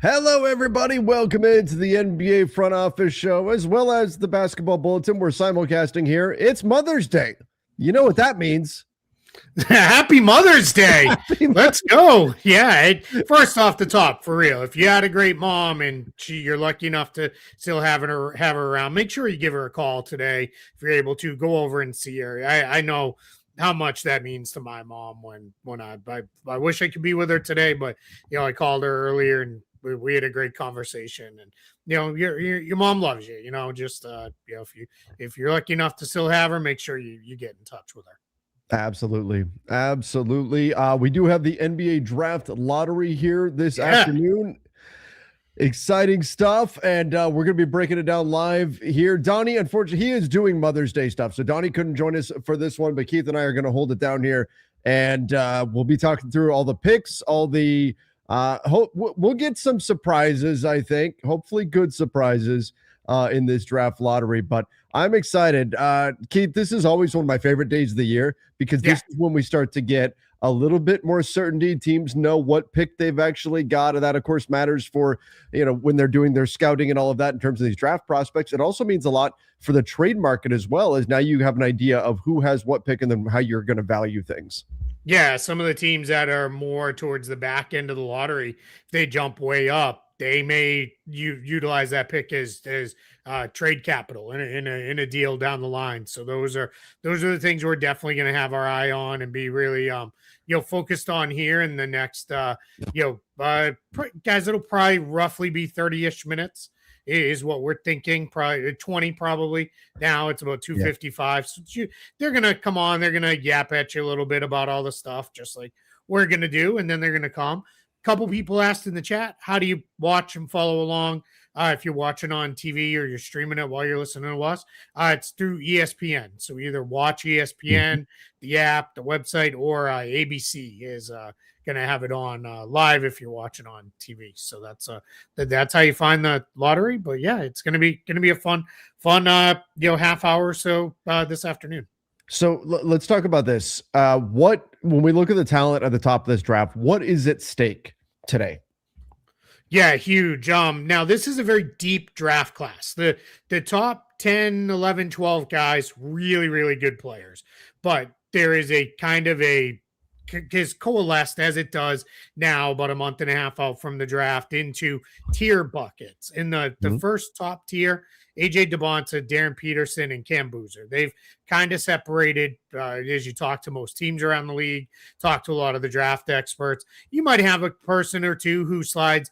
Hello, everybody. Welcome into the NBA Front Office Show, as well as the Basketball Bulletin. We're simulcasting here. It's Mother's Day. You know what that means. Happy Mother's Day. Happy Let's go. Yeah. First off the top, for real, if you had a great mom and you're lucky enough to still have her around, make sure you give her a call today. If you're able to, go over and see her. I know how much that means to my mom when I wish I could be with her today, but I called her earlier and we had a great conversation, and your mom loves you. Just if you're lucky enough to still have her, make sure you get in touch with her. Absolutely. Absolutely. We do have the NBA draft lottery here this afternoon. Exciting stuff. And we're going to be breaking it down live here. Donnie, unfortunately, he is doing Mother's Day stuff. So Donnie couldn't join us for this one, but Keith and I are going to hold it down here. And we'll be talking through all the picks, all the we'll get some surprises, I think. Hopefully good surprises in this draft lottery. But I'm excited. Keith, this is always one of my favorite days of the year because this is when we start to get a little bit more certainty. Teams know what pick they've actually got. And that, of course, matters for, when they're doing their scouting and all of that in terms of these draft prospects. It also means a lot for the trade market as well, as now you have an idea of who has what pick and then how you're going to value things. Yeah, some of the teams that are more towards the back end of the lottery, if they jump way up, they may utilize that pick as trade capital in a deal down the line. So those are the things we're definitely going to have our eye on and be really focused on here in the next guys. It'll probably roughly be 30-ish minutes is what we're thinking. Probably 20, probably. Now it's about 2:55. So they're gonna come on. They're gonna yap at you a little bit about all the stuff, just like we're gonna do, and then they're gonna come. A couple people asked in the chat, how do you watch and follow along? If you're watching on TV or you're streaming it while you're listening to us, it's through ESPN. So either watch ESPN, the app, the website, or ABC is going to have it on live if you're watching on TV. So that's how you find the lottery. But yeah, it's going to be a fun half hour or so this afternoon. So let's talk about this. When we look at the talent at the top of this draft, what is at stake today? Yeah, huge. Now this is a very deep draft class. The top 10, 11, 12 guys, really, really good players. But there is a kind of has coalesced as it does now about a month and a half out from the draft into tier buckets. In the first top tier, AJ Dybantsa, Darren Peterson, and Cam Boozer. They've kind of separated as you talk to most teams around the league, talk to a lot of the draft experts. You might have a person or two who slides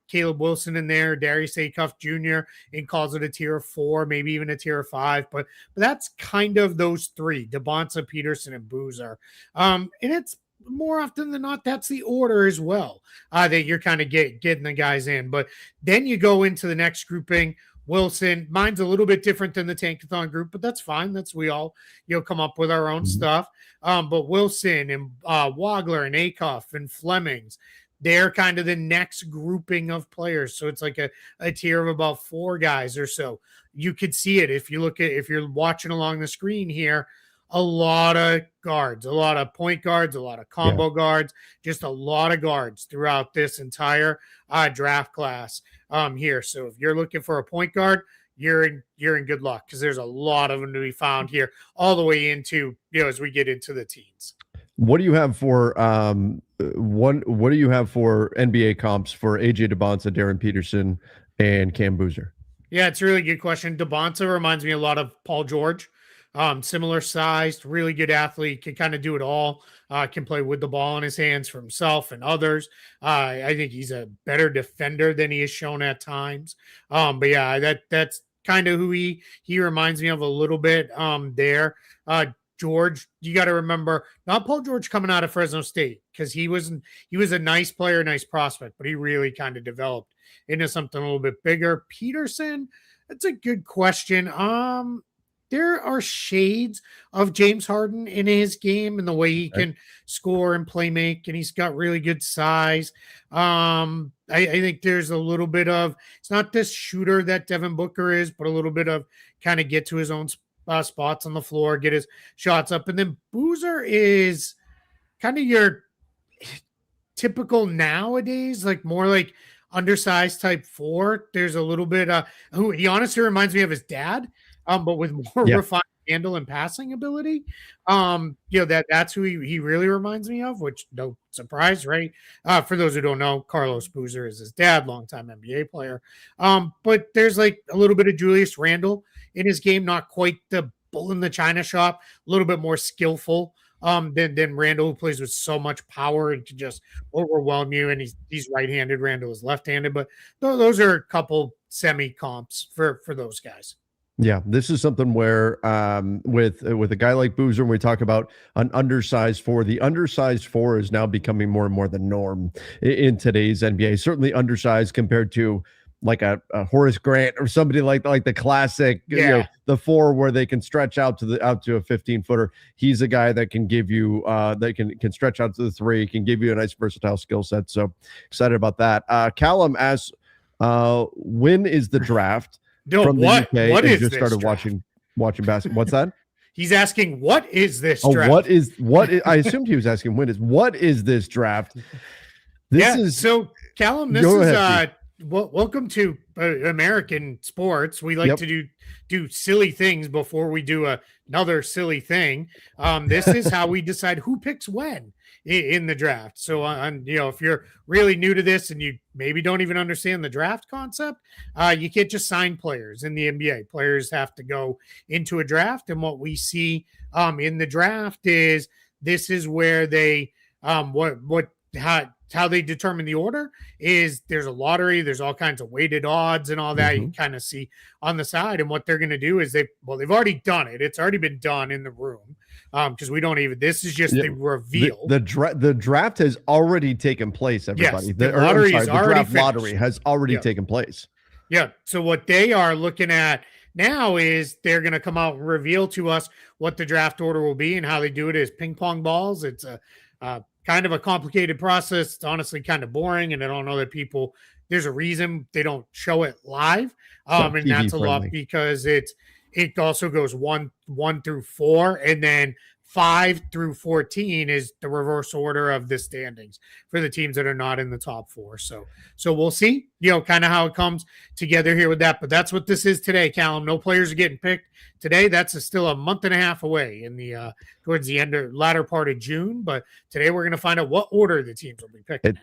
Caleb Wilson in there, Darius Acuff Jr., and calls it a tier 4, maybe even a tier 5. But that's kind of those three, Dybantsa, Peterson, and Boozer. And it's more often than not, that's the order as well that you're kind of getting the guys in. But then you go into the next grouping. Wilson, mine's a little bit different than the Tankathon group, but that's fine. That's we all come up with our own stuff. But Wilson and Wagler and Acuff and Flemings, they're kind of the next grouping of players. So it's like a tier of about 4 guys or so. You could see it if you're watching along the screen here. A lot of guards, a lot of point guards, a lot of combo guards, just a lot of guards throughout this entire draft class here. So if you're looking for a point guard, you're in good luck because there's a lot of them to be found here all the way into, as we get into the teens. What do you have for what do you have for NBA comps for AJ Dybantsa, Darren Peterson, and Cam Boozer? Yeah, it's a really good question. Dybantsa reminds me a lot of Paul George. Similar sized, really good athlete, can kind of do it all, can play with the ball in his hands for himself and others. I think he's a better defender than he has shown at times. But yeah, that's kind of who he reminds me of a little bit there. George, you got to remember, not Paul George coming out of Fresno State, because he was a nice player, nice prospect, but he really kind of developed into something a little bit bigger. Peterson, that's a good question. There are shades of James Harden in his game and the way he can score and play make, and he's got really good size. I think there's a little bit of, it's not this shooter that Devin Booker is, but a little bit of kind of get to his own spots on the floor, get his shots up. And then Boozer is kind of your typical nowadays, like more like undersized type 4. There's a little bit who he honestly reminds me of his dad, but with more refined handle and passing ability. That's who he really reminds me of, which no surprise, right? For those who don't know, Carlos Boozer is his dad, longtime NBA player. But there's like a little bit of Julius Randle in his game, not quite the bull in the china shop, a little bit more skillful than Randle, who plays with so much power and can just overwhelm you. And he's right-handed. Randle is left-handed, but those are a couple semi comps for those guys. Yeah, this is something where with a guy like Boozer, when we talk about an undersized 4, the undersized 4 is now becoming more and more the norm in today's NBA. Certainly undersized compared to like a Horace Grant or somebody like the classic, the 4 where they can stretch out to a 15-footer. He's a guy that can give you that can stretch out to the 3, can give you a nice versatile skill set. So excited about that. Callum asks, when is the draft? No, from the UK what is just this started draft? watching basketball. What's that? He's asking, what is this draft? I assumed he was asking what is this draft? So Callum, this is welcome to American sports. We like to do silly things before we do another silly thing. This is how we decide who picks when in the draft. So if you're really new to this and you maybe don't even understand the draft concept, you can't just sign players in the NBA. Players have to go into a draft, and what we see in the draft is this is where they how they determine the order is there's a lottery, there's all kinds of weighted odds and all that. You can kind of see on the side, and what they're going to do is they've already done it. It's already been done in the room. Because we don't even, this is just the reveal. The draft has already taken place, everybody. Yes, the lottery is already finished. Lottery has already taken place. Yeah. So what they are looking at now is they're going to come out and reveal to us what the draft order will be, and how they do it is ping pong balls. It's a kind of a complicated process. It's honestly kind of boring, and I don't know that there's a reason they don't show it live. And that's a lot because it also goes 1 through 4, and then 5 through 14 is the reverse order of the standings for the teams that are not in the top 4. So we'll see, kind of how it comes together here with that. But that's what this is today, Callum. No players are getting picked today. That's still a month and a half away in the towards the latter part of June. But today we're going to find out what order the teams will be picking.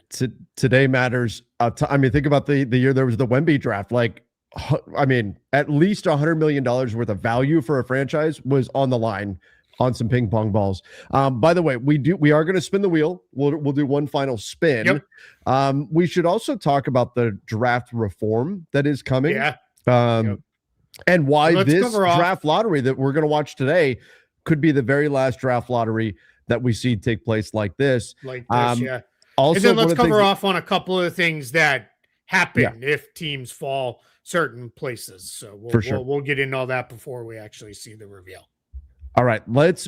Today matters. Think about the year there was the Wemby draft. At least $100 million worth of value for a franchise was on the line on some ping pong balls. By the way, we are going to spin the wheel. We'll do one final spin. Yep. We should also talk about the draft reform that is coming. Yeah. And why this draft lottery that we're going to watch today could be the very last draft lottery that we see take place like this. Yeah. Also, and then let's cover off on a couple of things that happen if teams fall certain places. So we'll get into all that before we actually see the reveal. All right,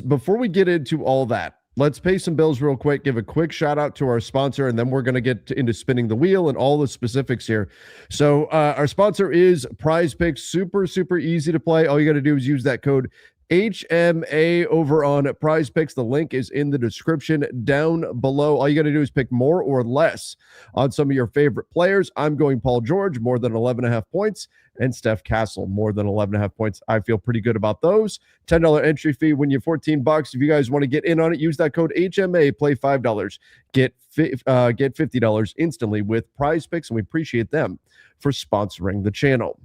before we get into all that, let's pay some bills real quick, give a quick shout out to our sponsor, and then we're going to get into spinning the wheel and all the specifics here. So our sponsor is Prize Picks. Super, super easy to play. All you got to do is use that code HMA over on Prize Picks. The link is in the description down below. All you got to do is pick more or less on some of your favorite players. I'm going Paul George, more than 11.5 points, and Steph Castle, more than 11.5 points. I feel pretty good about those. $10 entry fee, win you $14. If you guys want to get in on it, use that code HMA, play $5, get $50 instantly with Prize Picks, and we appreciate them for sponsoring the channel.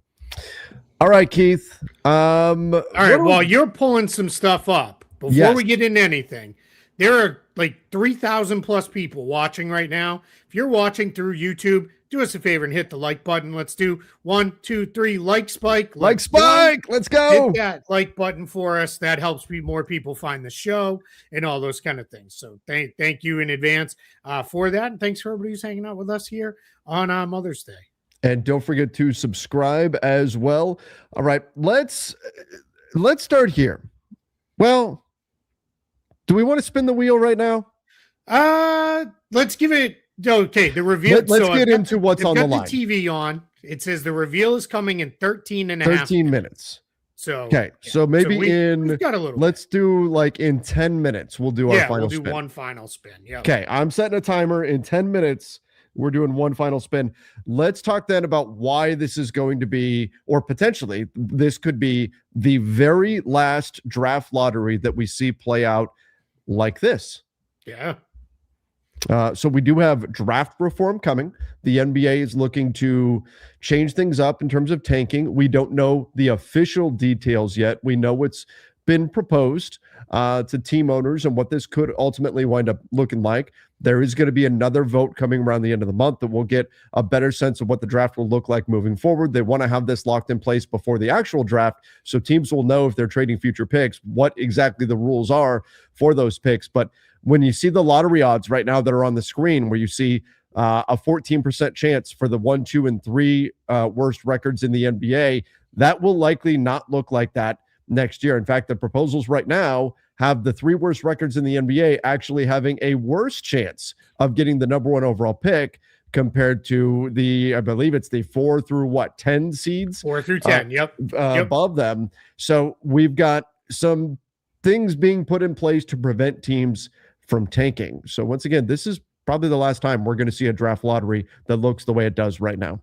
All right, Keith. All right, while you're pulling some stuff up, before we get into anything, there are like 3,000 plus people watching right now. If you're watching through YouTube, do us a favor and hit the like button. Let's do 1, 2, 3, like spike. Let's go. Hit that like button for us. That helps more people find the show and all those kind of things. So thank you in advance for that. And thanks for everybody who's hanging out with us here on Mother's Day. And don't forget to subscribe as well. All right, let's start here. Well, do we want to spin the wheel right now? Let's give it. Okay, the reveal. Let's get into what's on the line. The TV on. It says the reveal is coming in 13 minutes. So okay, so maybe we've got a little. Let's do like in 10 minutes. We'll do our final spin. We'll do one final spin. Yeah. Okay, I'm setting a timer in 10 minutes. We're doing one final spin. Let's talk then about why this is going to be, or potentially this could be the very last draft lottery that we see play out like this. Yeah. So we do have draft reform coming. The NBA is looking to change things up in terms of tanking. We don't know the official details yet. We know what's been proposed to team owners and what this could ultimately wind up looking like. There is going to be another vote coming around the end of the month that will get a better sense of what the draft will look like moving forward. They want to have this locked in place before the actual draft, so teams will know if they're trading future picks, what exactly the rules are for those picks. But when you see the lottery odds right now that are on the screen, where you see a 14% chance for the 1, 2, and 3 worst records in the NBA, that will likely not look like that next year. In fact, the proposals right now have the 3 worst records in the NBA actually having a worse chance of getting the number 1 overall pick compared to I believe it's the 4 through 10 seeds? 4 through 10, yep. Above them. So we've got some things being put in place to prevent teams from tanking. So once again, this is probably the last time we're going to see a draft lottery that looks the way it does right now.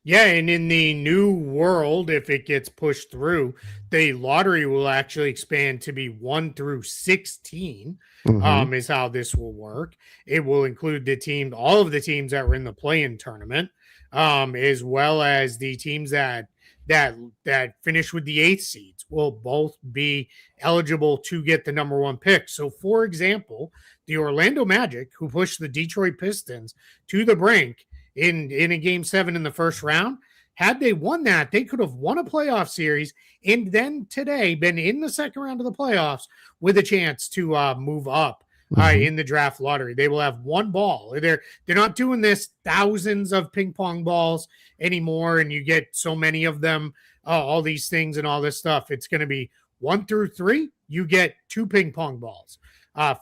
Yeah, and in the new world, if it gets pushed through, the lottery will actually expand to be 1 through 16, is how this will work. It will include all of the teams that were in the play-in tournament, as well as the teams that finish with the 8th seeds will both be eligible to get the number 1 pick. So, for example, the Orlando Magic, who pushed the Detroit Pistons to the brink in a game 7 in the first round, had they won that, they could have won a playoff series and then today been in the second round of the playoffs with a chance to move up in the draft lottery. They will have 1 ball. They're not doing this thousands of ping pong balls anymore, and you get so many of them, all these things and all this stuff. It's going to be 1 through 3, you get 2 ping pong balls.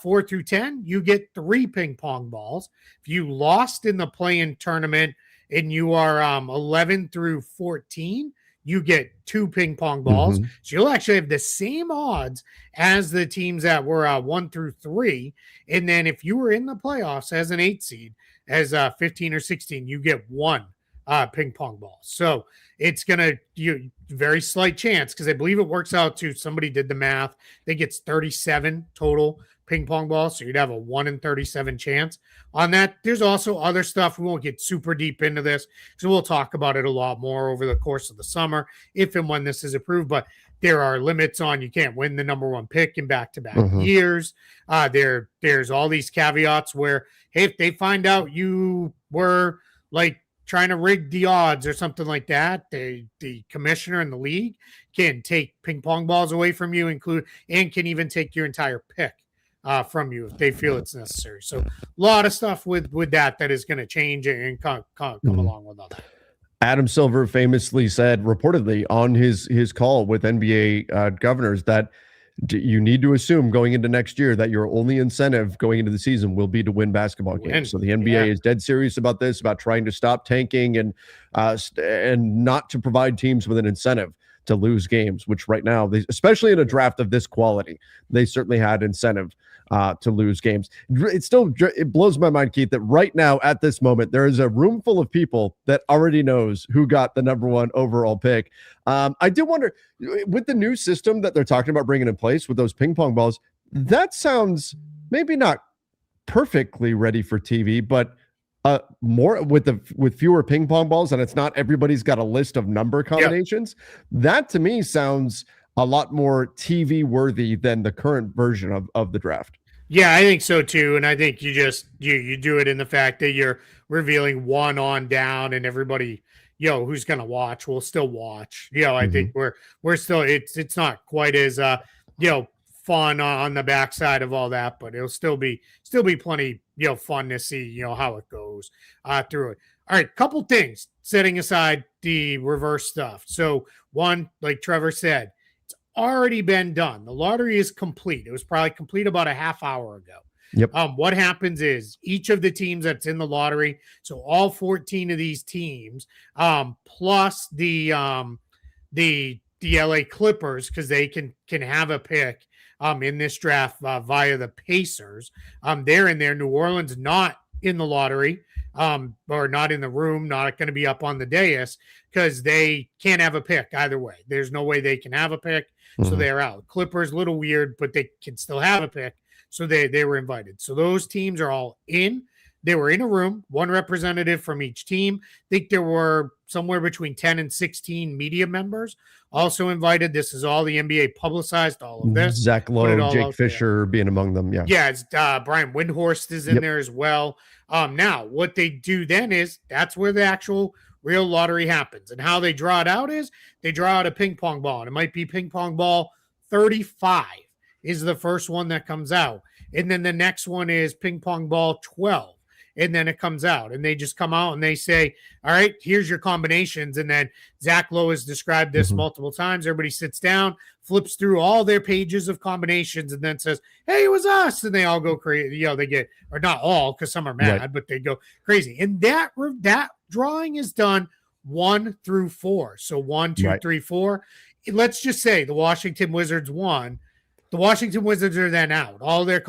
4 through 10, you get 3 ping pong balls. If you lost in the play-in tournament and you are 11 through 14, you get 2 ping pong balls. So you'll actually have the same odds as the teams that were 1 through 3. And then if you were in the playoffs as an 8 seed, as 15 or 16, you get 1 ping pong ball. So it's going to very slight chance, because I believe it works out to, somebody did the math, I think it's 37 total ping pong balls. So you'd have a 1 in 37 chance on that. There's also other stuff. We won't get super deep into this, so we'll talk about it a lot more over the course of the summer, if and when this is approved. But there are limits on, you can't win the number 1 pick in back-to-back years. There's all these caveats where, hey, if they find out you were like trying to rig the odds or something like that, the commissioner and the league can take ping pong balls away from you, and can even take your entire pick from you if they feel it's necessary. So a lot of stuff with that is going to change and come along with all that. Adam Silver famously said, reportedly on his call with NBA governors, that you need to assume going into next year that your only incentive going into the season will be to win basketball games. So the NBA is dead serious about this, about trying to stop tanking and not to provide teams with an incentive to lose games, which right now, especially in a draft of this quality, they certainly had incentive to lose games. It blows my mind, Keith, that right now at this moment, there is a room full of people that already knows who got the number 1 overall pick. I do wonder, with the new system that they're talking about bringing in place with those ping pong balls, that sounds maybe not perfectly ready for TV, but more with fewer ping pong balls, and it's not everybody's got a list of number combinations. That to me sounds a lot more TV worthy than the current version of the draft. Yeah, I think so too. And I think you do it in the fact that you're revealing 1 on down, and everybody, who's going to watch will still watch. I think we're still, it's not quite as, fun on the backside of all that, but it'll still be plenty, fun to see, how it goes through it. All right, couple things, setting aside the reverse stuff. So one, like Trevor said, it's already been done. The lottery is complete. It was probably complete about a half hour ago. Yep. What happens is each of the teams that's in the lottery, so all 14 of these teams, plus the LA Clippers, because they can have a pick in this draft via the Pacers. They're in there. New Orleans not in the lottery. or not in the room, not going to be up on the dais because they can't have a pick either way. There's no way they can have a pick, so they're out. Clippers, a little weird, but they can still have a pick, so they were invited. So those teams are all in. They were in a room, one representative from each team. I think there were somewhere between 10 and 16 media members also invited. This is all the NBA publicized, all of this. Zach Lowe, Jake Fisher being among them. Yeah. Yeah. It's Brian Windhorst is in there as well. Now what they do then is that's where the actual real lottery happens, and how they draw it out is they draw out a ping pong ball, and it might be ping pong ball 35 is the first one that comes out. And then the next one is ping pong ball 12. And then it comes out, and they just come out and they say, all right, here's your combinations. And then Zach Lowe has described this multiple times. Everybody sits down, flips through all their pages of combinations, and then says, hey, it was us. And they all go crazy. They get, or not all, because some are mad, but they go crazy. And that drawing is done 1 through 4. So 1, 2, 3, 4. Let's just say the Washington Wizards won. The Washington Wizards are then out. All their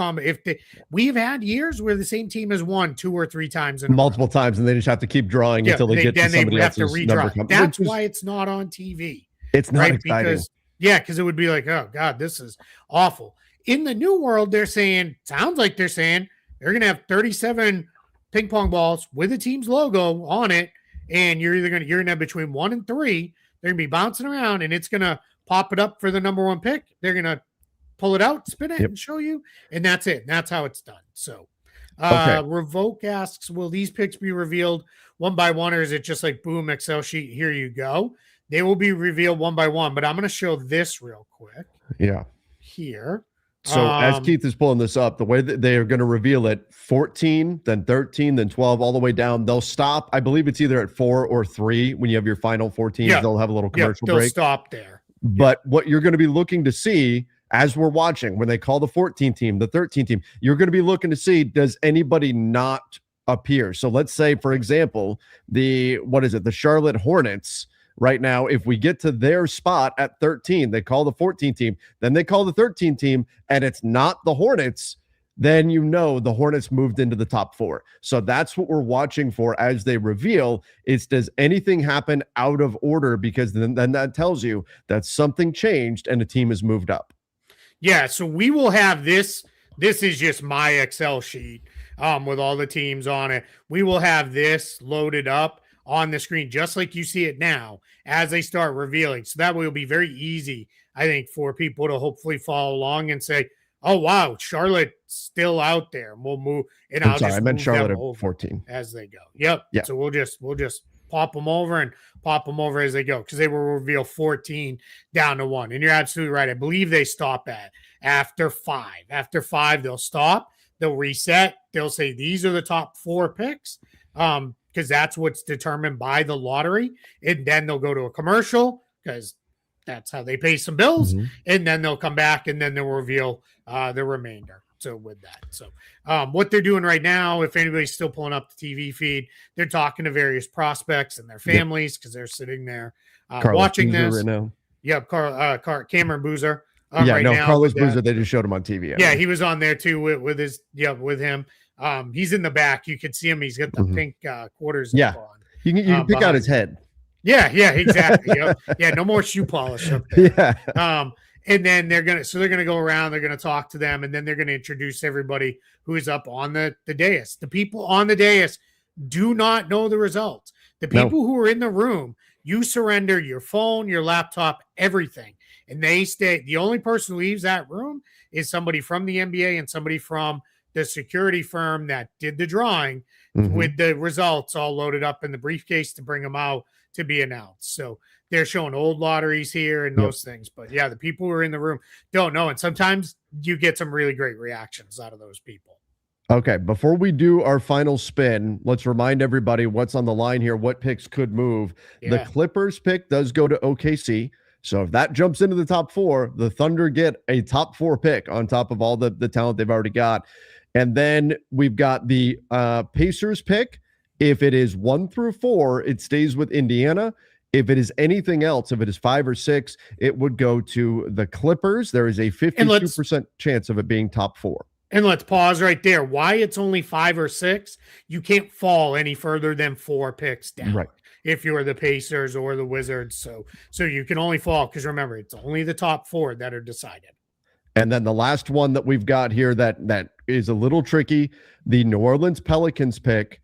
we've had years where the same team has won 2 or 3 times in multiple times, and they just have to keep drawing until they get to somebody else's number. That's why it's not on TV. It's not exciting. Because it would be like, oh God, this is awful. In the new world, they're saying they're going to have 37 ping pong balls with the team's logo on it, and you're going to have between 1 and 3. They're going to be bouncing around, and it's going to pop it up for the number 1 pick. They're going to pull it out, spin it, and show you, and that's it. That's how it's done. So, Revoke asks, will these picks be revealed one by one, or is it just like boom, Excel sheet, here you go? They will be revealed one by one, but I'm going to show this real quick. Yeah. Here. So as Keith is pulling this up, the way that they are going to reveal it, 14, then 13, then 12, all the way down. They'll stop. I believe it's either at 4 or 3 when you have your final 14. They'll have a little commercial break. They'll stop there. But what you're going to be looking to see as we're watching, when they call the 14 team, the 13 team, you're going to be looking to see, does anybody not appear? So let's say, for example, the Charlotte Hornets right now, if we get to their spot at 13, they call the 14 team, then they call the 13 team, and it's not the Hornets, then the Hornets moved into the top 4. So that's what we're watching for as they reveal is, does anything happen out of order? Because then that tells you that something changed and a team has moved up. Yeah, so we will have this. This is just my Excel sheet with all the teams on it. We will have this loaded up on the screen, just like you see it now, as they start revealing. So that way it'll be very easy, I think, for people to hopefully follow along and say, oh, wow, Charlotte's still out there. And we'll move. And I meant Charlotte at 14. As they go. Yep. Yeah. So we'll just pop them over as they go, because they will reveal 14 down to 1. And you're absolutely right. I believe they stop at after 5. After 5, they'll stop. They'll reset. They'll say these are the top 4 picks, because that's what's determined by the lottery. And then they'll go to a commercial, because that's how they pay some bills. And then they'll come back, and then they'll reveal the remainder. So with that, what they're doing right now, if anybody's still pulling up the TV feed, they're talking to various prospects and their families, because they're sitting there watching this right now. Yep, Cameron Boozer. Carlos Boozer. They just showed him on TV. Yeah, he was on there too with him. He's in the back. You can see him. He's got the pink quarters. Yeah, on. You can pick out his head. Yeah, exactly. Yeah, no more shoe polish up there. Yeah. And then they're gonna go around. They're gonna talk to them, and then they're gonna introduce everybody who is up on the dais. The people on the dais do not know the results. The people who are in the room, you surrender your phone, your laptop, everything, and they stay. The only person who leaves that room is somebody from the NBA and somebody from the security firm that did the drawing, with the results all loaded up in the briefcase to bring them out to be announced. So they're showing old lotteries here and those things. But yeah, the people who are in the room don't know. And sometimes you get some really great reactions out of those people. Okay, before we do our final spin, let's remind everybody what's on the line here, what picks could move. Yeah. The Clippers pick does go to OKC. So if that jumps into the top 4, the Thunder get a top 4 pick on top of all the talent they've already got. And then we've got the Pacers pick. If it is 1 through 4, it stays with Indiana. If it is anything else, if it is 5 or 6, it would go to the Clippers. There is a 52% chance of it being top 4. And let's pause right there. Why it's only 5 or 6? You can't fall any further than 4 picks down. Right. If you're the Pacers or the Wizards. So you can only fall because remember, it's only the top 4 that are decided. And then the last one that we've got here that is a little tricky, the New Orleans Pelicans pick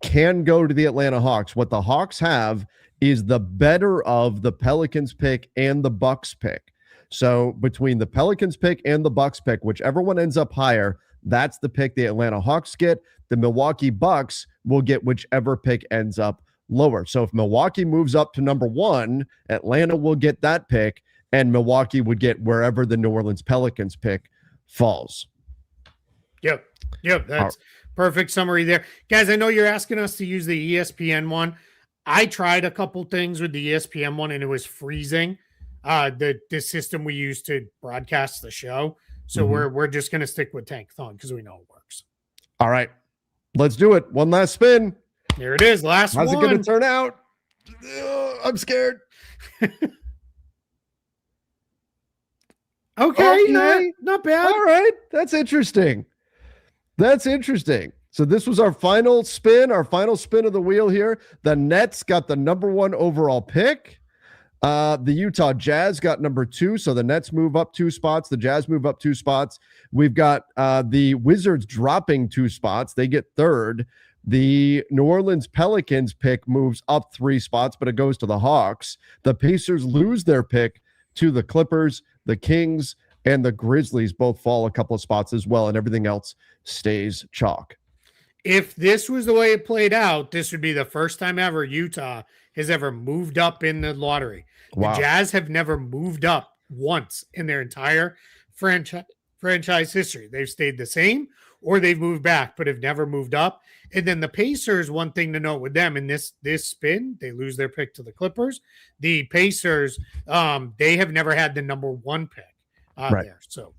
can go to the Atlanta Hawks. What the Hawks have is the better of the Pelicans pick and the Bucks pick. So between the Pelicans pick and the Bucks pick, whichever one ends up higher, that's the pick the Atlanta Hawks get. The Milwaukee Bucks will get whichever pick ends up lower. So if Milwaukee moves up to number 1, Atlanta will get that pick, and Milwaukee would get wherever the New Orleans Pelicans pick falls. Yep. That's perfect summary there. Guys, I know you're asking us to use the ESPN one. I tried a couple things with the ESPN one, and it was freezing. The system we use to broadcast the show. So we're just going to stick with Tankathon because we know it works. All right, let's do it. One last spin. There it is. Last one. How's it going to turn out? I'm scared. Okay. Not bad. All right. That's interesting. So this was our final spin of the wheel here. The Nets got the number 1 overall pick. The Utah Jazz got number 2, so the Nets move up 2 spots. The Jazz move up 2 spots. We've got the Wizards dropping 2 spots. They get 3rd. The New Orleans Pelicans pick moves up 3 spots, but it goes to the Hawks. The Pacers lose their pick to the Clippers. The Kings and the Grizzlies both fall a couple of spots as well, and everything else stays chalk. If this was the way it played out, this would be the first time ever Utah has ever moved up in the lottery. Wow. The Jazz have never moved up once in their entire franchise history. They've stayed the same or they've moved back, but have never moved up. And then the Pacers, one thing to note with them in this spin, they lose their pick to the Clippers. The Pacers, they have never had the number 1 pick there. So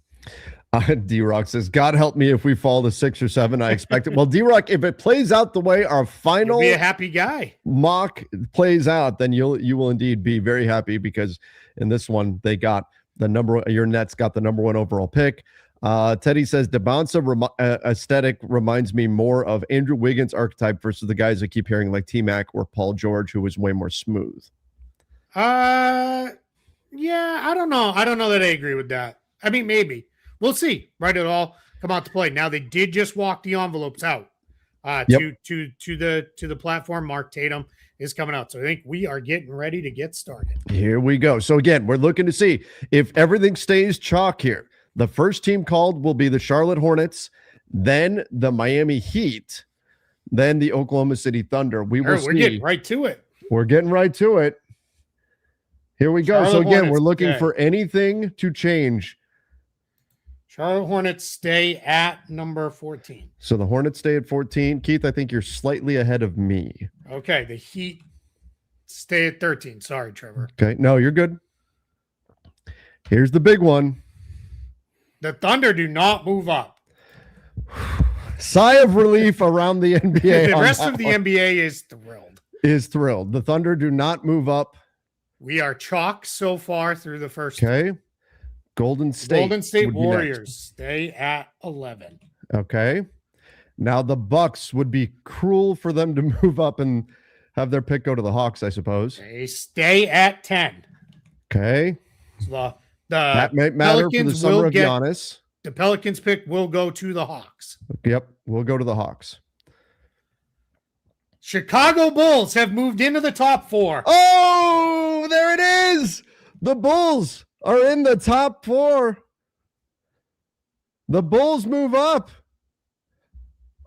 D-Rock says, God help me if we fall to 6 or 7. I expect it. Well, D-Rock, if it plays out the way our final be a happy guy mock plays out, then you will indeed be very happy because in this one they got your Nets got the number 1 overall pick. Teddy says the bouncer aesthetic reminds me more of Andrew Wiggins archetype versus the guys I keep hearing like T-Mac or Paul George, who was way more smooth. Yeah, I don't know. I don't know that I agree with that. I mean, maybe. We'll see. Right, it all come out to play. Now they did just walk the envelopes out to the platform. Mark Tatum is coming out. So I think we are getting ready to get started. Here we go. So again, we're looking to see if everything stays chalk here. The first team called will be the Charlotte Hornets, then the Miami Heat, then the Oklahoma City Thunder. We're getting right to it. We're getting right to it. Here we go. Charlotte So again, Hornets we're looking today. for anything to change. Charlotte Hornets stay at number 14. So the Hornets stay at 14. Keith, I think you're slightly ahead of me. Okay, the Heat stay at 13. Sorry, Trevor. Okay, no, you're good. Here's the big one. The Thunder do not move up. Sigh of relief around the NBA. The rest of the NBA is thrilled. The Thunder do not move up. We are chalk so far through the first. Okay. Golden State Warriors stay at 11. Okay. Now the Bucks would be cruel for them to move up and have their pick go to the Hawks, I suppose. They stay at 10. Okay. So that might matter for the summer of Giannis. The Pelicans pick will go to the Hawks. Yep, we'll go to the Hawks. Chicago Bulls have moved into the top 4. Oh, there it is. The Bulls are in the top 4. The Bulls move up.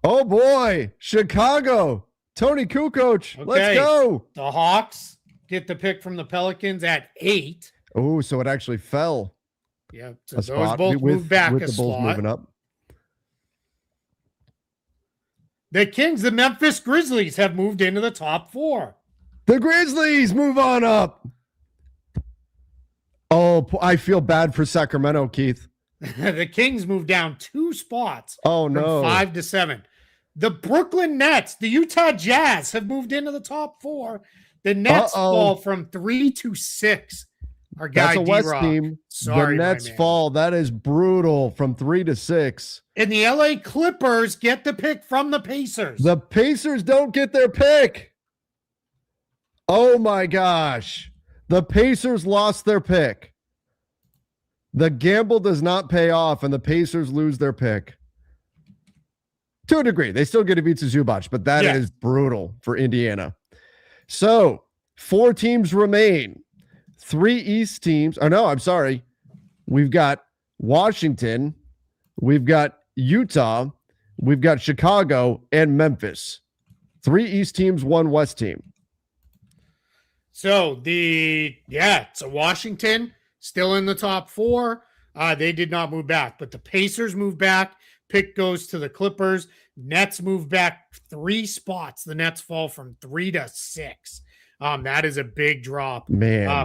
Oh boy, Chicago. Tony Kukoc. Okay. Let's go. The Hawks get the pick from the Pelicans at 8. Oh, so it actually fell. Yeah, so those both moved back with a the Bulls slot. moving up. The Kings, the Memphis Grizzlies, have moved into the top 4. The Grizzlies move on up. Oh, I feel bad for Sacramento, Keith. The Kings move down 2 spots. Oh, no. From 5 to 7. The Brooklyn Nets, the Utah Jazz have moved into the top 4. The Nets fall from 3 to 6. Our guy That's a West D-Rock. team. Sorry, the Nets my man. fall. That is brutal from 3 to 6. And the LA Clippers get the pick from the Pacers. The Pacers don't get their pick. Oh my gosh. The Pacers lost their pick. The gamble does not pay off, and the Pacers lose their pick. To a degree. They still get Ivica Zubac, but that is brutal for Indiana. So 4 teams remain. 3 East teams. Oh, no, I'm sorry. We've got Washington. We've got Utah. We've got Chicago and Memphis. 3 East teams, 1 West team. So so Washington still in the top 4. They did not move back, but the Pacers moved back. Pick goes to the Clippers. Nets move back 3 spots. The Nets fall from 3 to 6. That is a big drop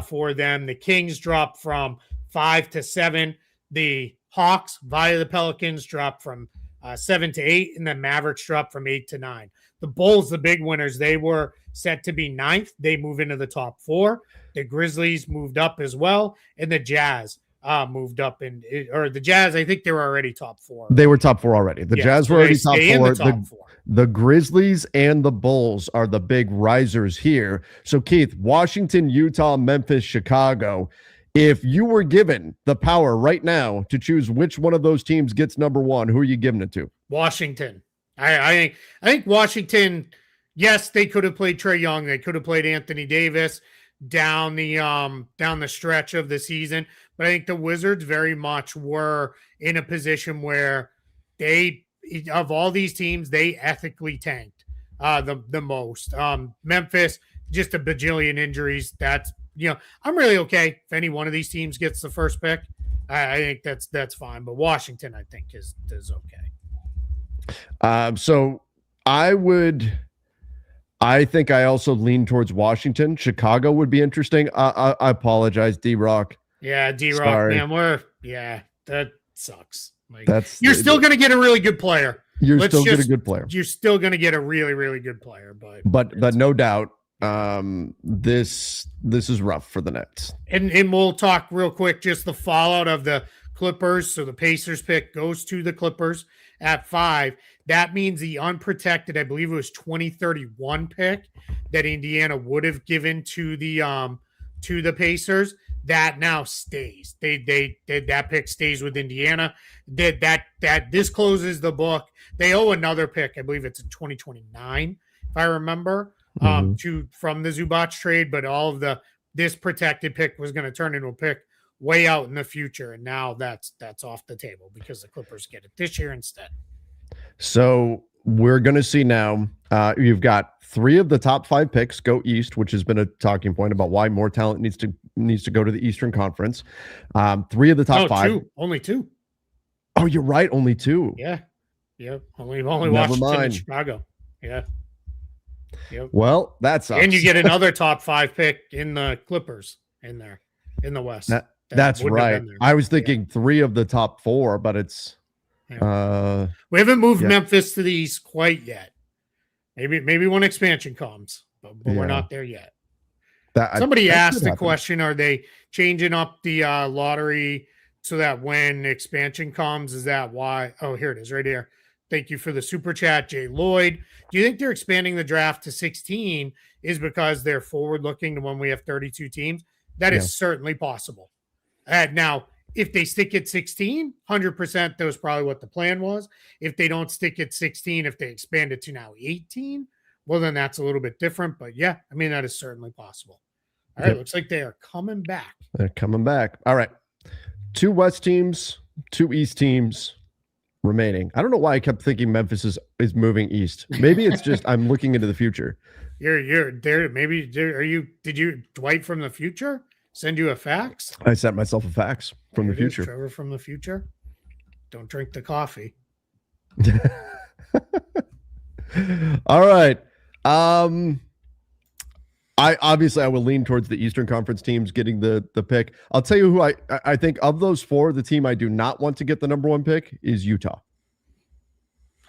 for them. The Kings drop from 5 to 7. The Hawks via the Pelicans drop from 7 to 8, and then Mavericks drop from 8 to 9. The Bulls, the big winners, they were set to be 9th. They move into the top 4. The Grizzlies moved up as well, and the Jazz moved up or the Jazz, I think they were already top 4. They were top 4 already. The Jazz were already top 4. The Grizzlies and the Bulls are the big risers here. So Keith, Washington, Utah, Memphis, Chicago. If you were given the power right now to choose which one of those teams gets number 1, who are you giving it to? Washington. I think Washington, yes, they could have played Trae Young. They could have played Anthony Davis down the stretch of the season. But I think the Wizards very much were in a position where they, of all these teams, they ethically tanked the most. Memphis, just a bajillion injuries. That's, I'm really okay if any one of these teams gets the first pick. I think that's fine. But Washington, I think, is okay. So I think I also lean towards Washington. Chicago would be interesting. I apologize, D-Rock. Yeah, D-Rock, man, that sucks. You're still going to get a really good player. You're still going to get a good player. You're still going to get a really, really good player. But no doubt, this is rough for the Nets. And we'll talk real quick, just the fallout of the Clippers. So the Pacers pick goes to the Clippers at 5. That means the unprotected, I believe it was 2031 pick that Indiana would have given to the Pacers. That now stays. That pick stays with Indiana. That this closes the book. They owe another pick. I believe it's in 2029, if I remember, from the Zubac trade. But all of this protected pick was going to turn into a pick way out in the future, and now that's off the table because the Clippers get it this year instead. So we're going to see now. You've got 3 of the top 5 picks go east, which has been a talking point about why more talent needs to go to the Eastern Conference. 3 of the top 5. Only 2. Oh, you're right. Only 2. Yeah. Yep. Only Washington and Chicago. Yeah. Yep. Well, that sucks. And you get another top 5 pick in the Clippers in there in the West. That's right. I was thinking 3 of the top 4, but it's. Yeah. We haven't moved Memphis to the East quite yet. Maybe when expansion comes, but we're not there yet. Somebody asked the question: are they changing up the lottery so that when expansion comes, is that why? Oh, here it is, right here. Thank you for the super chat, Jay Lloyd. Do you think they're expanding the draft to 16 is because they're forward looking to when we have 32 teams? That is certainly possible. Now, if they stick at 16, 100%, that was probably what the plan was. If they don't stick at 16, if they expand it to now 18, well, then that's a little bit different. But yeah, I mean, that is certainly possible. All right, looks like they are coming back. They're coming back. All right. 2 West teams, 2 East teams remaining. I don't know why I kept thinking Memphis is moving east. Maybe it's just I'm looking into the future. You're there. Maybe did you Dwight from the future send you a fax? I sent myself a fax from the future. Trevor from the future. Don't drink the coffee. All right. I will lean towards the Eastern Conference teams getting the pick. I'll tell you who I think of those 4, the team I do not want to get the number 1 pick is Utah.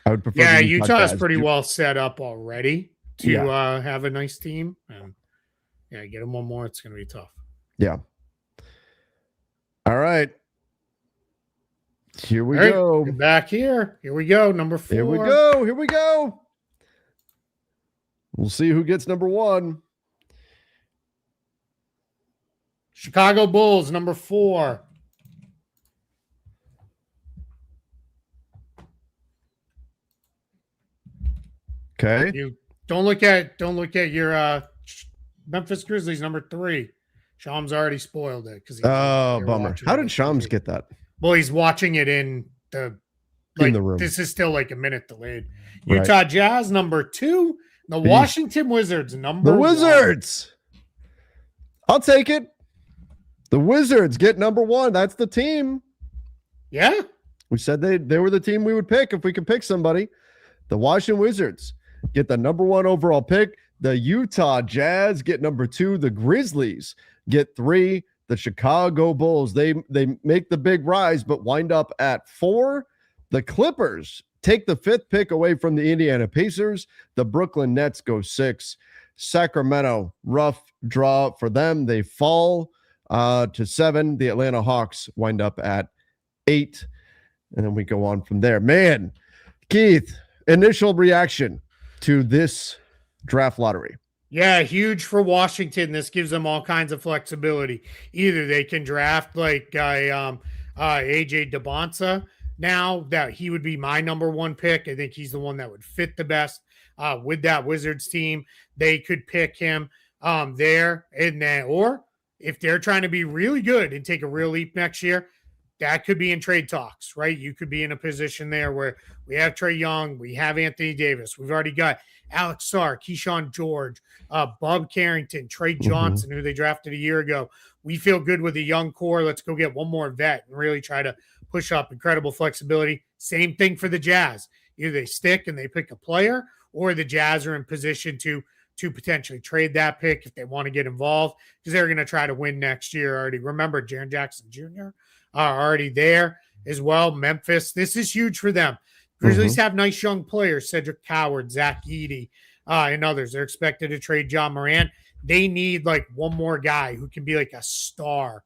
I would prefer. Yeah, Utah is pretty well set up already to have a nice team. And get them one more. It's going to be tough. Yeah. All right. Here we All right, go. we're back here. Here we go. Number 4. Here we go. Here we go. We'll see who gets number 1. Chicago Bulls, number 4. Okay. You don't look at your Memphis Grizzlies, number 3. Sham's already spoiled it because bummer. How did Shams get that? Well, he's watching it in the room. This is still like a minute delayed. Right. Utah Jazz, number 2. The Washington Wizards, number 1. The Wizards. I'll take it. The Wizards get number 1. That's the team. Yeah. We said they were the team we would pick if we could pick somebody. The Washington Wizards get the number 1 overall pick. The Utah Jazz get number 2. The Grizzlies get 3. The Chicago Bulls, they make the big rise, but wind up at 4. The Clippers take the 5th pick away from the Indiana Pacers. The Brooklyn Nets go 6. Sacramento, rough draw for them. They fall to 7. The Atlanta Hawks wind up at 8. And then we go on from there. Man, Keith, initial reaction to this draft lottery. Yeah, huge for Washington. This gives them all kinds of flexibility. Either they can draft like AJ Debonsa. Now that he would be my number 1 pick. I think he's the one that would fit the best with that Wizards team. They could pick him there, and then, or if they're trying to be really good and take a real leap next year, that could be in trade talks, right? You could be in a position there where we have Trae Young, we have Anthony Davis, we've already got Alex Sarr, Keyshawn George, Bob Carrington, Trey Johnson, who they drafted a year ago. We feel good with a young core. Let's go get one more vet and really try to push up incredible flexibility. Same thing for the Jazz. Either they stick and they pick a player, or the Jazz are in position to potentially trade that pick if they want to get involved, because they're going to try to win next year already. Remember, Jaren Jackson Jr. are already there as well. Memphis, this is huge for them. Grizzlies have nice young players, Cedric Howard, Zach Edey, and others. They're expected to trade John Morant. They need like one more guy who can be like a star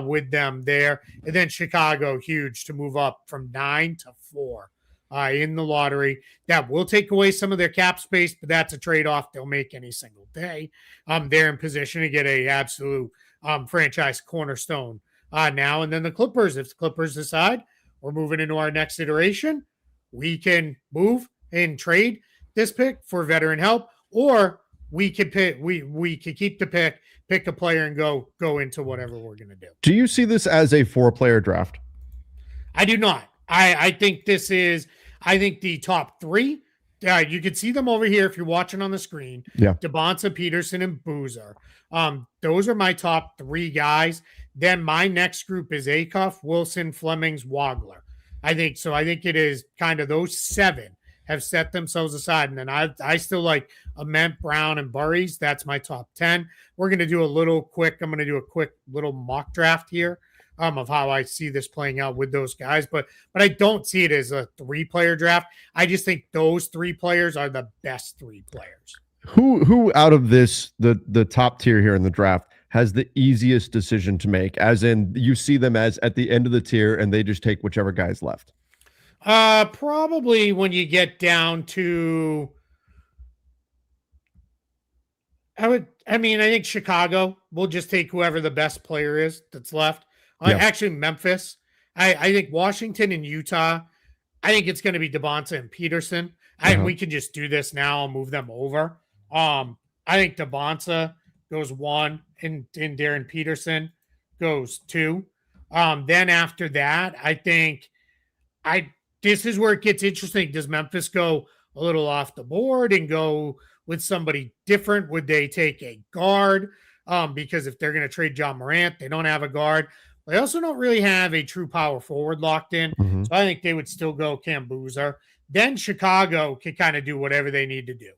with them there. And then Chicago, huge to move up from 9 to 4 in the lottery. That will take away some of their cap space, but that's a trade-off they'll make any single day. They're in position to get a absolute franchise cornerstone now. And then the Clippers, if the Clippers decide we're moving into our next iteration, we can move and trade this pick for veteran help, or we could pick, we could keep the pick a player and go into whatever we're going to do. Do you see this as a 4-player draft? I do not. I think this is, I think the top 3, you can see them over here if you're watching on the screen. Yeah. Debonsa, Peterson, and Boozer. Those are my top 3 guys. Then my next group is Acuff, Wilson, Flemings, Wagler. I think so. I think it is kind of those 7 have set themselves aside. And then I still like Ament, Brown, and Burries. That's my top 10. We're going to do I'm going to do a quick little mock draft here of how I see this playing out with those guys. But I don't see it as a 3-player draft. I just think those 3 players are the best 3 players. Who out of this, the top tier here in the draft, has the easiest decision to make? As in, you see them as at the end of the tier and they just take whichever guy's left. Probably when you get down to, I think Chicago will just take whoever the best player is that's left. Actually, Memphis. I think Washington and Utah, I think it's going to be Debonsa and Peterson. We can just do this now and move them over. I think Debonsa goes 1 and Darren Peterson goes 2. Then after that, I think this is where it gets interesting. Does Memphis go a little off the board and go with somebody different? Would they take a guard? Because if they're going to trade John Morant, they don't have a guard. They also don't really have a true power forward locked in. So I think they would still go Cam Boozer. Then Chicago can kind of do whatever they need to do.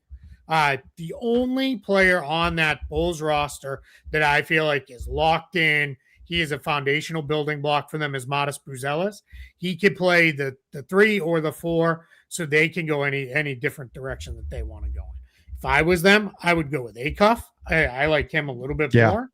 The only player on that Bulls roster that I feel like is locked in, he is a foundational building block for them, is Modest Buzelis. He could play the 3 or the 4, so they can go any different direction that they want to go in. If I was them, I would go with Acuff. I like him a little bit more.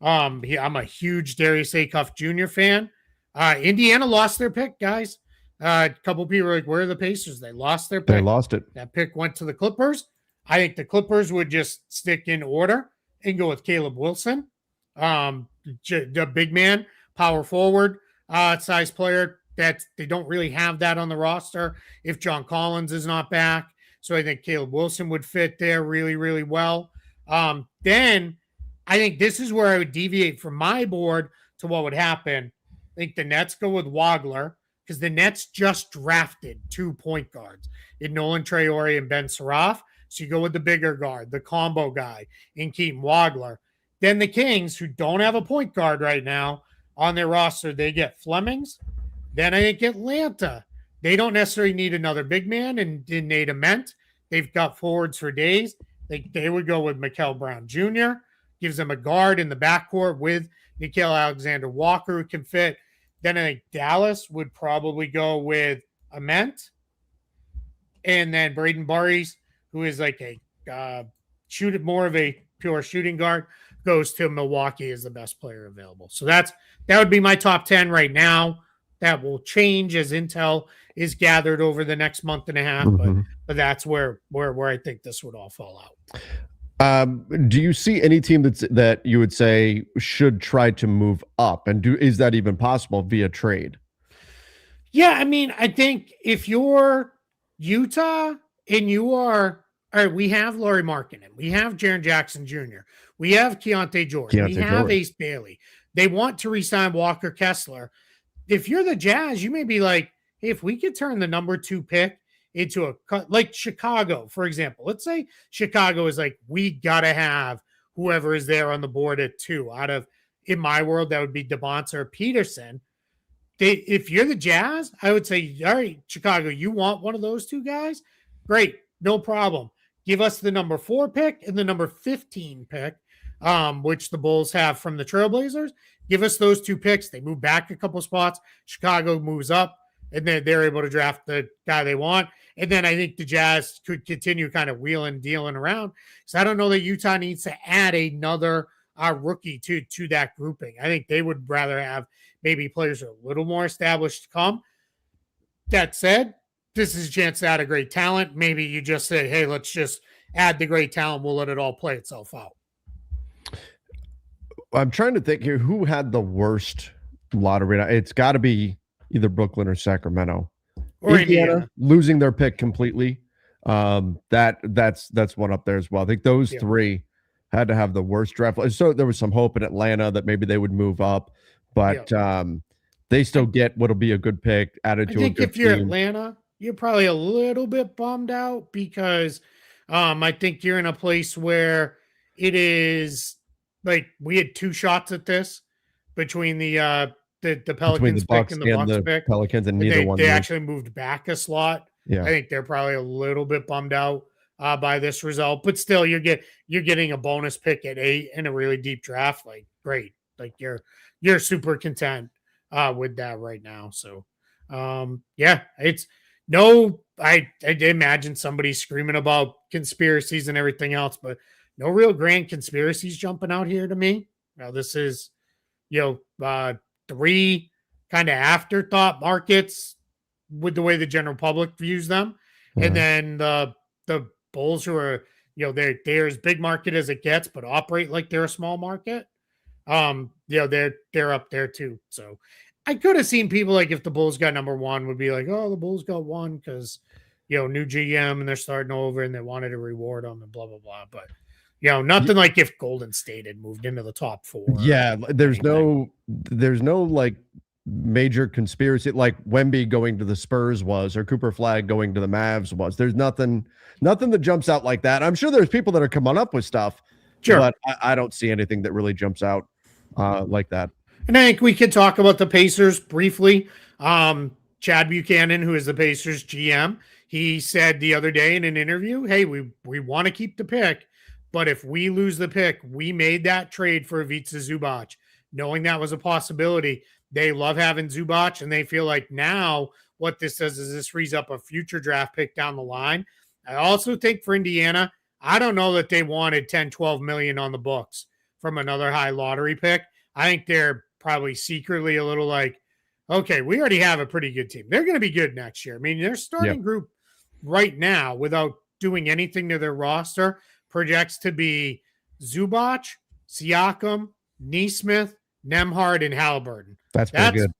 I'm a huge Darius Acuff Jr. fan. Indiana lost their pick, guys. A couple people are like, where are the Pacers? They lost their pick. They lost it. That pick went to the Clippers. I think the Clippers would just stick in order and go with Caleb Wilson, the big man, power forward, size player. That they don't really have that on the roster if John Collins is not back. So I think Caleb Wilson would fit there really, really well. Then I think this is where I would deviate from my board to what would happen. I think the Nets go with Wagler because the Nets just drafted 2 point guards in Nolan Traore and Ben Saraf. So you go with the bigger guard, the combo guy in Keaton Wagler. Then the Kings, who don't have a point guard right now on their roster, they get Flemings. Then I think Atlanta, they don't necessarily need another big man and Nate Ament. They've got forwards for days. They would go with Mikal Brown Jr., gives them a guard in the backcourt with Nickeil Alexander-Walker who can fit. Then I think Dallas would probably go with Ament. And then Braden Burries, who is like a more of a pure shooting guard, goes to Milwaukee as the best player available. So that would be my top 10 right now. That will change as intel is gathered over the next month and a half, but that's where I think this would all fall out. Do you see any team that you would say should try to move up, and is that even possible via trade? Yeah, I mean, I think if you're Utah and you are, all right, we have Lauri Markkanen, we have Jaren Jackson Jr., we have Keontae Jordan, we have Ace Bailey. They want to re-sign Walker Kessler. If you're the Jazz, you may be like, hey, if we could turn the number 2 pick into a cut, like Chicago, for example. Let's say Chicago is like, we got to have whoever is there on the board at 2. Out of, in my world, that would be DeBonce or Peterson. If you're the Jazz, I would say, all right, Chicago, you want one of those 2 guys? Great, no problem. Give us the number 4 pick and the number 15 pick, which the Bulls have from the Trailblazers. Give us those 2 picks. They move back a couple spots. Chicago moves up, and then they're able to draft the guy they want. And then I think the Jazz could continue kind of wheeling, dealing around. So I don't know that Utah needs to add another rookie to that grouping. I think they would rather have maybe players who are a little more established to come. That said, this is a chance to add a great talent. Maybe you just say, hey, let's just add the great talent. We'll let it all play itself out. I'm trying to think here who had the worst lottery. It's got to be either Brooklyn or Sacramento. Or Indiana losing their pick completely. That's one up there as well. I think those 3 had to have the worst draft. So there was some hope in Atlanta that maybe they would move up, but they still get what'll be a good pick added to a good team. I think if you're Atlanta, you're probably a little bit bummed out because I think you're in a place where it is like we had 2 shots at this between the Pelicans pick and the Bucks pick. Pelicans and neither one. They actually moved back a slot. Yeah. I think they're probably a little bit bummed out by this result, but still you're getting a bonus pick at 8 in a really deep draft. Like great. Like you're super content with that right now. So it's I imagine somebody screaming about conspiracies and everything else, but no real grand conspiracies jumping out here to me. Now this is, 3 kind of afterthought markets with the way the general public views them. Mm-hmm. And then the Bulls who are, they're as big market as it gets, but operate like they're a small market. They're up there too. So I could have seen people like if the Bulls got number 1 would be like, oh, the Bulls got 1 because, new GM and they're starting over and they wanted to reward them and blah, blah, blah. But nothing like if Golden State had moved into the top 4. Yeah, there's no like major conspiracy like Wemby going to the Spurs was, or Cooper Flag going to the Mavs was. There's nothing that jumps out like that. I'm sure there's people that are coming up with stuff, sure, but I don't see anything that really jumps out like that. And I think we could talk about the Pacers briefly. Chad Buchanan, who is the Pacers GM, he said the other day in an interview, hey, we want to keep the pick. But if we lose the pick, we made that trade for Ivica Zubac, knowing that was a possibility. They love having Zubac, and they feel like now what this does is this frees up a future draft pick down the line. I also think for Indiana, I don't know that they wanted 10, 12 million on the books from another high lottery pick, I think they're probably secretly a little like, okay, we already have a pretty good team. They're going to be good next year. I mean, their starting group right now, without doing anything to their roster, projects to be Zubac, Siakam, Neesmith, Nemhard, and Halliburton. That's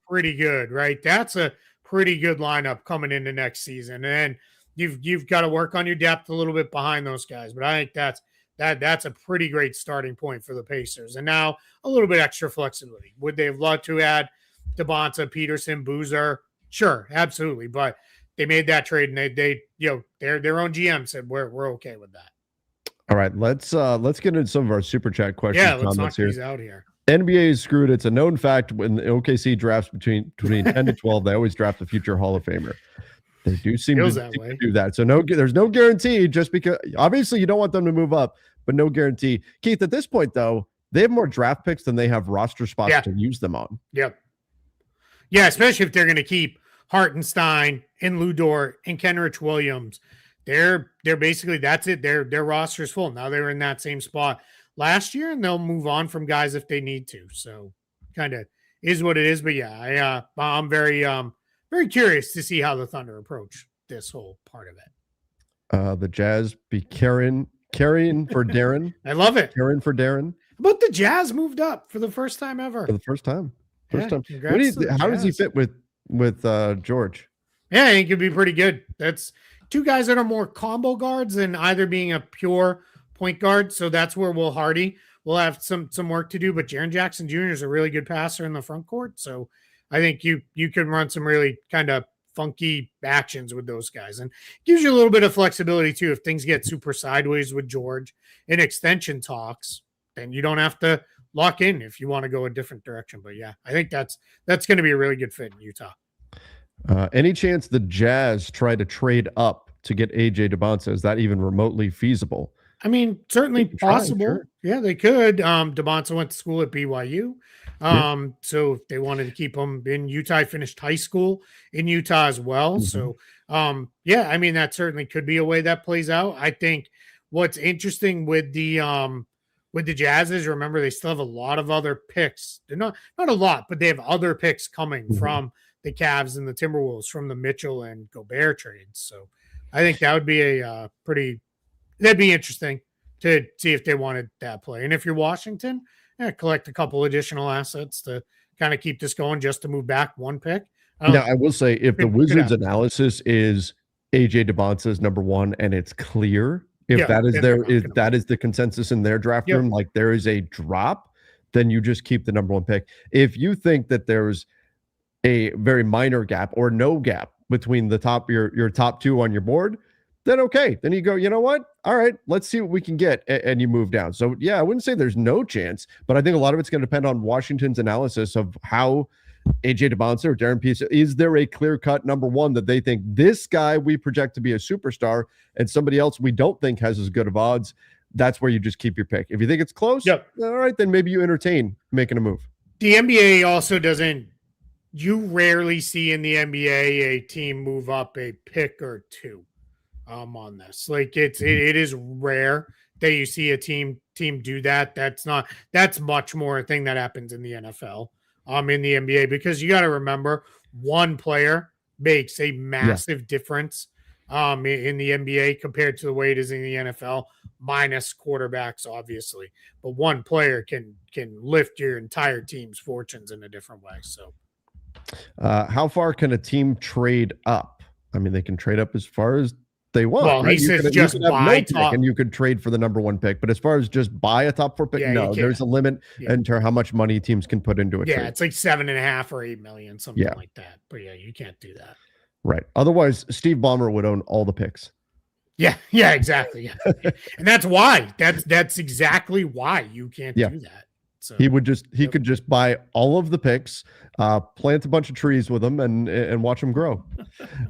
pretty good, right? That's a pretty good lineup coming into next season. And you've got to work on your depth a little bit behind those guys. But I think that's a pretty great starting point for the Pacers. And now a little bit extra flexibility. Would they have loved to add Devonta, Peterson, Boozer? Sure, absolutely. But they made that trade, and they their own GM said we're okay with that. All right, let's get into some of our super chat questions. Yeah, let's knock these out here. NBA is screwed. It's a known fact when the OKC drafts between 10 to 12, they always draft a future Hall of Famer. They do seem to do that. So there's no guarantee, just because obviously you don't want them to move up, but no guarantee. Keith, at this point though, they have more draft picks than they have roster spots to use them on. Yep. Yeah, especially if they're going to keep Hartenstein and Lu Dort and Kenrich Williams. They're basically, that's it. Their roster is full. Now they're in that same spot last year, and they'll move on from guys if they need to. So kind of is what it is. But yeah, I'm very curious to see how the Thunder approach this whole part of it. The Jazz be carrying for Darren. I love it. Carrying for Darren. But the Jazz moved up for the first time ever. For the first time. Time. How does he fit with George? Yeah, I think it'd be pretty good. That's two guys that are more combo guards than either being a pure point guard. So that's where Will Hardy will have some work to do. But Jaren Jackson Jr. is a really good passer in the front court. So I think you can run some really kind of funky actions with those guys, and gives you a little bit of flexibility too. If things get super sideways with George in extension talks, then you don't have to lock in if you want to go a different direction. But yeah, I think that's going to be a really good fit in Utah. Any chance the Jazz try to trade up to get AJ Debonsa? Is that even remotely feasible? I mean, certainly possible. Sure. Yeah, they could. Debonsa went to school at BYU. So if they wanted to keep him in Utah, I finished high school in Utah as well. Mm-hmm. So yeah, I mean, that certainly could be a way that plays out. I think what's interesting with the Jazz is, remember, they still have a lot of other picks. They're not a lot, but they have other picks coming from the Cavs and the Timberwolves from the Mitchell and Gobert trades. So I think that would be that'd be interesting to see if they wanted that play. And if you're Washington, collect a couple additional assets to kind of keep this going, just to move back one pick. Now, I will say, if the Wizards' analysis is AJ Debonsa is number one, and it's clear, if that is the consensus in their draft room, like there is a drop, then you just keep the number one pick. If you think that there's a very minor gap or no gap between the top your top two on your board, then okay, then you go, you know what? All right, let's see what we can get, and you move down. So yeah, I wouldn't say there's no chance, but I think a lot of it's going to depend on Washington's analysis of how AJ Debonsa or Darren Peace, is there a clear-cut number one that they think this guy we project to be a superstar, and somebody else we don't think has as good of odds? That's where you just keep your pick. If you think it's close, all right, then maybe you entertain making a move. The NBA also doesn't. You rarely see in the NBA a team move up a pick or two on this. Like it is rare that you see a team do that. That's much more a thing that happens in the NFL in the NBA, because you got to remember, one player makes a massive difference in the NBA compared to the way it is in the NFL, minus quarterbacks, obviously. But one player can lift your entire team's fortunes in a different way. So how far can a team trade up? I mean, they can trade up as far as they want. Well, right? He says just buy top, and you could trade for the number one pick. But as far as just buy a top four pick, no, there's a limit into how much money teams can put into it. Yeah, it's like 7.5 or 8 million, something like that. But yeah, you can't do that. Right. Otherwise, Steve Ballmer would own all the picks. Yeah, exactly. Yeah. And that's why. That's exactly why you can't do that. So he could just buy all of the picks, plant a bunch of trees with them, and watch them grow.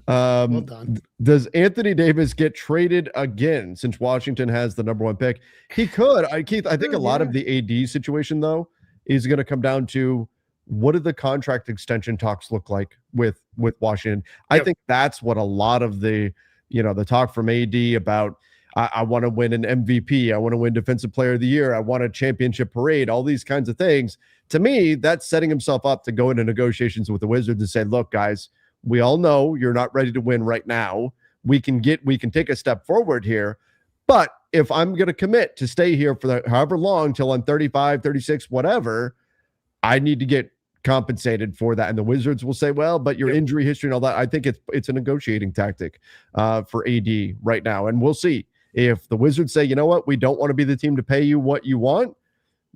Well done. Does Anthony Davis get traded again since Washington has the number one pick? He could. Keith, I think a lot of the AD situation though is going to come down to, what do the contract extension talks look like with Washington? I think that's what a lot of the talk from AD about, I want to win an MVP. I want to win Defensive Player of the Year. I want a championship parade, all these kinds of things. To me, that's setting himself up to go into negotiations with the Wizards and say, look, guys, we all know you're not ready to win right now. We can take a step forward here. But if I'm going to commit to stay here for however long, till I'm 35, 36, whatever, I need to get compensated for that. And the Wizards will say, well, but your injury history and all that. I think it's a negotiating tactic for AD right now. And we'll see if the Wizards say, you know what, we don't want to be the team to pay you what you want.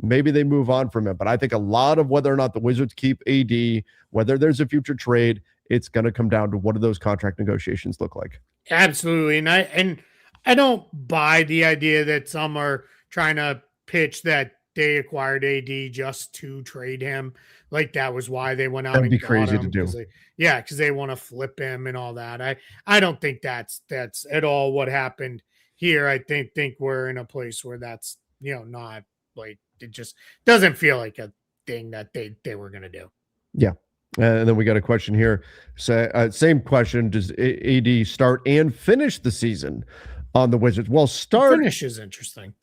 Maybe they move on from it. But I think a lot of whether or not the Wizards keep AD, whether there's a future trade, it's going to come down to what do those contract negotiations look like. Absolutely. And I don't buy the idea that some are trying to pitch that they acquired AD just to trade him. Like that was why they went out. That'd be and crazy him, to do. Because they want to flip him and all that. I don't think that's at all what happened here. I think we're in a place where that's not like, it just doesn't feel like a thing that they were going to do. Yeah. And then we got a question here. Same question. Does AD start and finish the season on the Wizards? Well, finish is interesting.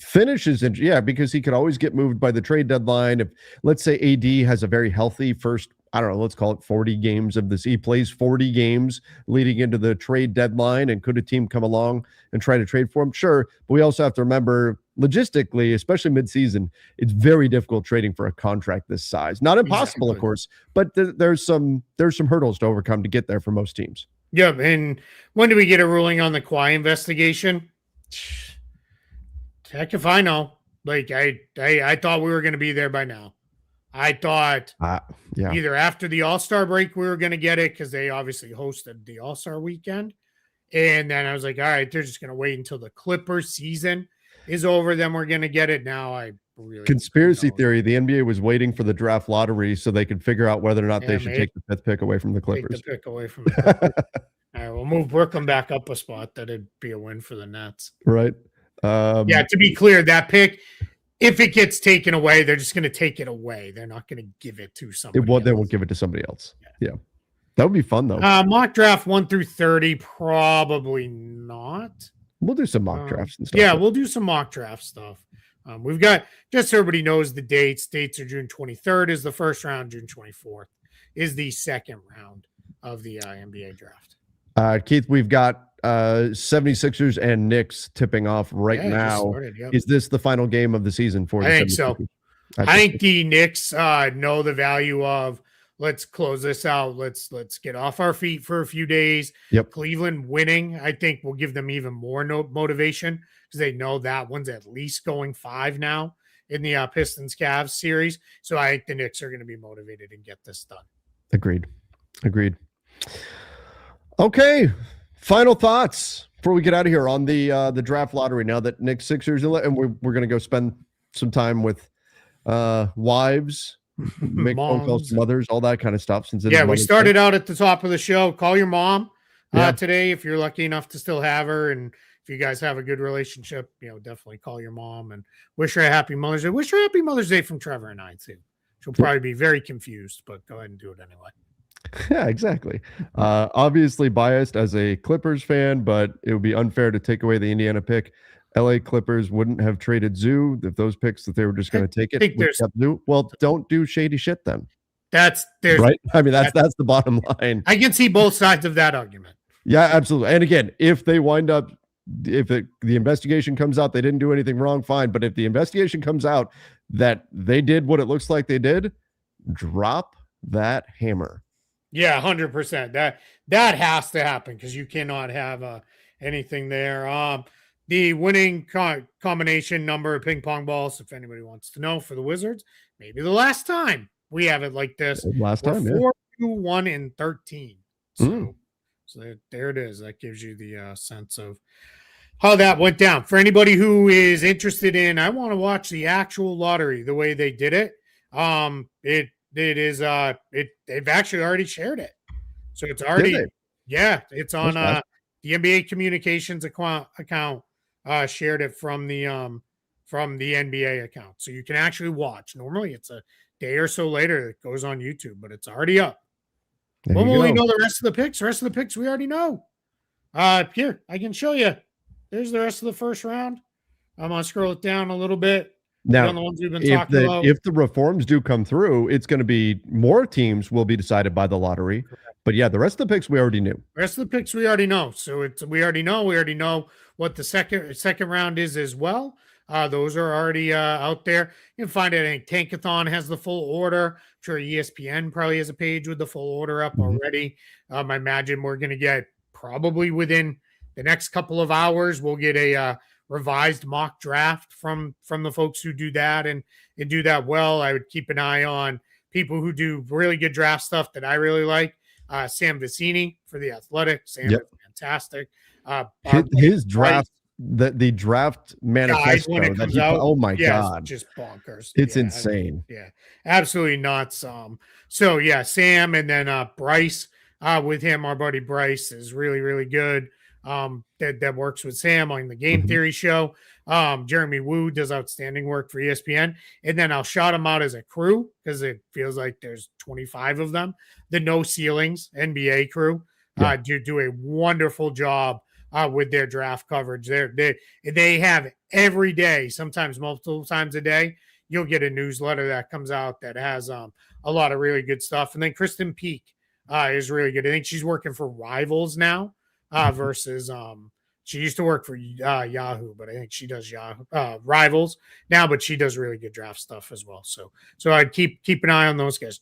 Yeah, because he could always get moved by the trade deadline. If, let's say, AD has a very healthy first, I don't know, let's call it 40 games of this. He plays 40 games leading into the trade deadline. And could a team come along and try to trade for him? Sure. But we also have to remember, logistically, especially midseason, it's very difficult trading for a contract this size. Not impossible, of course, but there's some hurdles to overcome to get there for most teams. Yeah, and when do we get a ruling on the Kawhi investigation? Heck if I know. Like I thought we were going to be there by now. I thought either after the All-Star break we were going to get it because they obviously hosted the All-Star weekend. And then I was like, all right, they're just going to wait until the Clippers season is over. Then we're going to get it. Now I really conspiracy theory. The NBA was waiting for the draft lottery so they could figure out whether or not they should take the 5th pick away from the Clippers. Take the pick away from the Clippers. All right, we'll move Brooklyn back up a spot. That'd be a win for the Nets. Right. Yeah, to be clear, that pick, if it gets taken away, they're just going to take it away. They're not going to give it to somebody else. They won't give it to somebody else. Yeah. That would be fun, though. Mock draft 1 through 30, probably not. We'll do some mock drafts and stuff. Yeah, we'll do some mock draft stuff. We've got, just so everybody knows the dates. Dates are June 23rd is the first round. June 24th is the second round of the NBA draft. Keith, we've got 76ers and Knicks tipping off right now. Yep. Is this the final game of the season for the 76ers? I think so. I think the Knicks know the value of, let's close this out. Let's get off our feet for a few days. Yep. Cleveland winning, I think, will give them even more motivation because they know that one's at least going 5 now in the Pistons Cavs series. So I think the Knicks are going to be motivated and get this done. Agreed. Okay. Final thoughts before we get out of here on the draft lottery. Now that Knicks, Sixers, and we're going to go spend some time with wives, make phone calls to mothers, all that kind of stuff. Since we started out at the top of the show. Call your mom today if you're lucky enough to still have her, and if you guys have a good relationship, definitely call your mom and wish her a happy Mother's Day. Wish her a happy Mother's Day from Trevor and I too. She'll probably be very confused, but go ahead and do it anyway. Yeah, exactly. Obviously biased as a Clippers fan, but it would be unfair to take away the Indiana pick. LA Clippers wouldn't have traded Zoo if those picks that they were just going to take it. Zoo. Well, don't do shady shit then. That's right. I mean, that's the bottom line. I can see both sides of that argument. Yeah, absolutely. And again, if they wind up, if the investigation comes out, they didn't do anything wrong, fine. But if the investigation comes out that they did what it looks like they did, drop that hammer. Yeah, 100%. That has to happen because you cannot have anything there. The winning combination number of ping pong balls, if anybody wants to know, for the Wizards, maybe the last time we have it like this. Last time, 4-2-1 and 13. So there it is. That gives you the sense of how that went down. For anybody who is interested in, I want to watch the actual lottery the way they did it. It is they've actually already shared it. So it's already it's on the NBA communications account shared it from the NBA account. So you can actually watch. Normally it's a day or so later it goes on YouTube, but it's already up. When will we know the rest of the picks? The rest of the picks we already know. Here, I can show you. there's the rest of the first round. I'm gonna scroll it down a little bit. Now, on the ones we've been talking about. if the reforms do come through, it's going to be more teams will be decided by the lottery. But yeah, the rest of the picks we already knew. The rest of the picks we already know. So we already know what the second round is as well. Those are already out there. You can find it. I think Tankathon has the full order. I'm sure ESPN probably has a page with the full order up already. I imagine we're going to get probably within the next couple of hours, we'll get a revised mock draft from the folks who do that and do that well. I would keep an eye on people who do really good draft stuff that I really like. Sam Vecini for The Athletic. Sam is fantastic. His draft, the draft manifesto when it comes out, oh my God, just bonkers. It's insane. Absolutely nuts. So yeah, Sam, and then Bryce with him, our buddy Bryce is really, really good. That works with Sam on the Game Theory show. Jeremy Wu does outstanding work for ESPN. And then I'll shout them out as a crew because it feels like there's 25 of them. The No Ceilings NBA crew do a wonderful job with their draft coverage. They have every day, sometimes multiple times a day, you'll get a newsletter that comes out that has a lot of really good stuff. And then Kristen Peak is really good. I think she's working for Rivals now. Versus she used to work for Yahoo, but I think she does Yahoo Rivals now, but she does really good draft stuff as well. So I'd keep an eye on those guys.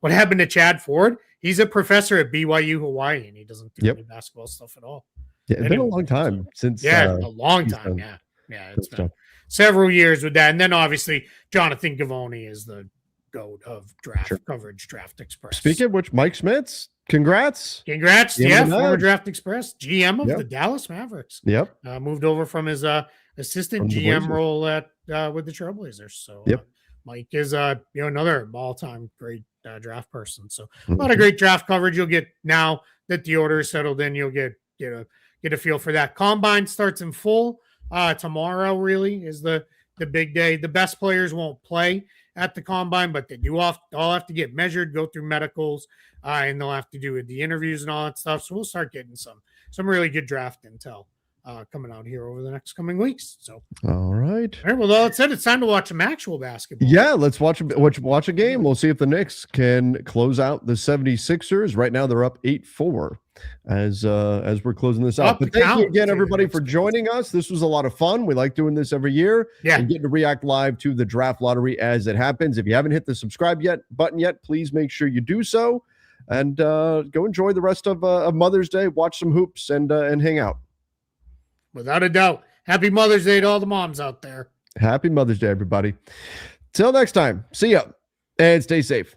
What happened to Chad Ford? He's a professor at BYU Hawaii, and he doesn't do any basketball stuff at all. Yeah, it's been a long time since. A long time. It's been several years with that, and then obviously Jonathan Gavoni is the GOAT of draft coverage, Draft Express. Speaking of which, Mike Schmitz. Congrats. Former Draft Express, GM of the Dallas Mavericks. Yep. Moved over from his assistant GM role at with the Trailblazers. So Mike is another all-time great draft person. So a lot of great draft coverage you'll get now that the order is settled in. You'll get a feel for that. Combine starts in full tomorrow. Really is the big day. The best players won't play at the combine, but they do all have to get measured, go through medicals, and they'll have to do the interviews and all that stuff. So we'll start getting some really good draft intel coming out here over the next coming weeks. So all right. Well, that said, it's time to watch some actual basketball. Yeah, let's watch a game. We'll see if the Knicks can close out the 76ers. Right now they're up 8-4 as we're closing this out. But thank you again, everybody, for joining us. This was a lot of fun. We like doing this every year and getting to react live to the draft lottery as it happens. If you haven't hit the subscribe button yet, please make sure you do so and go enjoy the rest of Mother's Day. Watch some hoops and hang out. Without a doubt. Happy Mother's Day to all the moms out there. Happy Mother's Day, everybody. Till next time. See ya and stay safe.